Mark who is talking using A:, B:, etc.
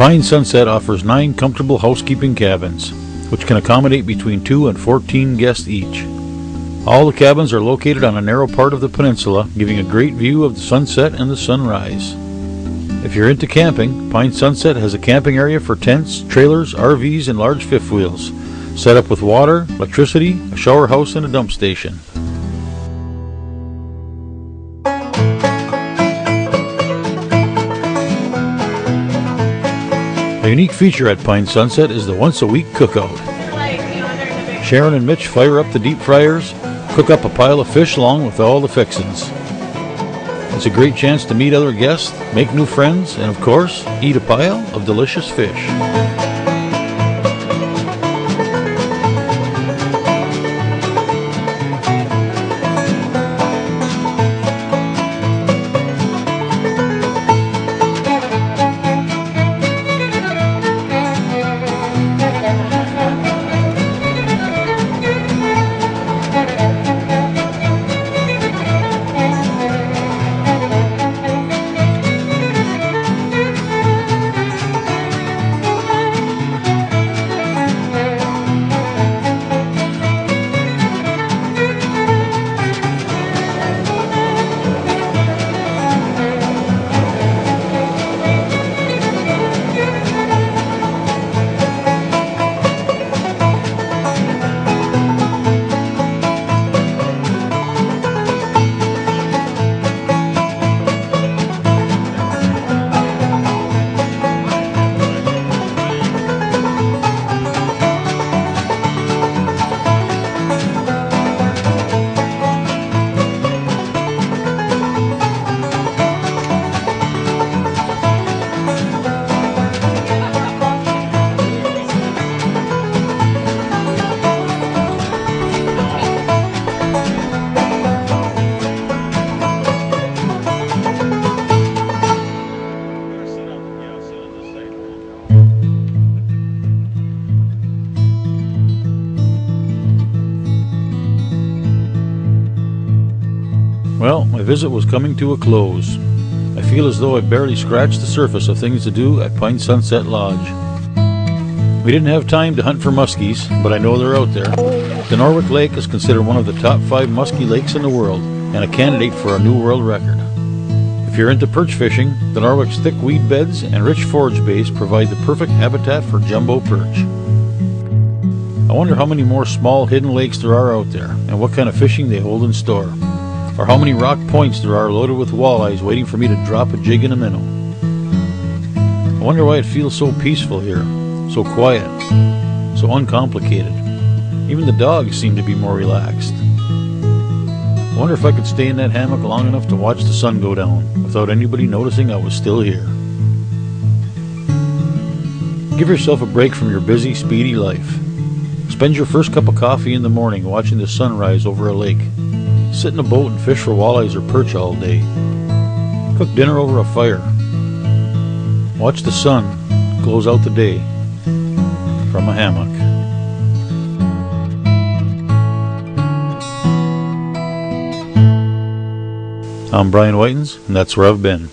A: Pine Sunset offers 9 comfortable housekeeping cabins, which can accommodate between 2 and 14 guests each. All the cabins are located on a narrow part of the peninsula, giving a great view of the sunset and the sunrise. If you're into camping, Pine Sunset has a camping area for tents, trailers, RVs, and large fifth wheels, set up with water, electricity, a shower house, and a dump station. A unique feature at Pine Sunset is the once-a-week cookout. Sharon and Mitch fire up the deep fryers, cook up a pile of fish along with all the fixins. It's a great chance to meet other guests, make new friends, and of course, eat a pile of delicious fish. Well, my visit was coming to a close. I feel as though I barely scratched the surface of things to do at Pine Sunset Lodge. We didn't have time to hunt for muskies, but I know they're out there. Dinorwic Lake is considered one of the top 5 muskie lakes in the world, and a candidate for a new world record. If you're into perch fishing, Dinorwic's thick weed beds and rich forage base provide the perfect habitat for jumbo perch. I wonder how many more small hidden lakes there are out there, and what kind of fishing they hold in store. Or how many rock points there are loaded with walleyes waiting for me to drop a jig in a minnow. I wonder why it feels so peaceful here, so quiet, so uncomplicated. Even the dogs seem to be more relaxed. I wonder if I could stay in that hammock long enough to watch the sun go down without anybody noticing I was still here. Give yourself a break from your busy, speedy life. Spend your first cup of coffee in the morning watching the sunrise over a lake. Sit in a boat and fish for walleyes or perch all day. Cook dinner over a fire. Watch the sun close out the day from a hammock. I'm Brian Whitens, and that's where I've been.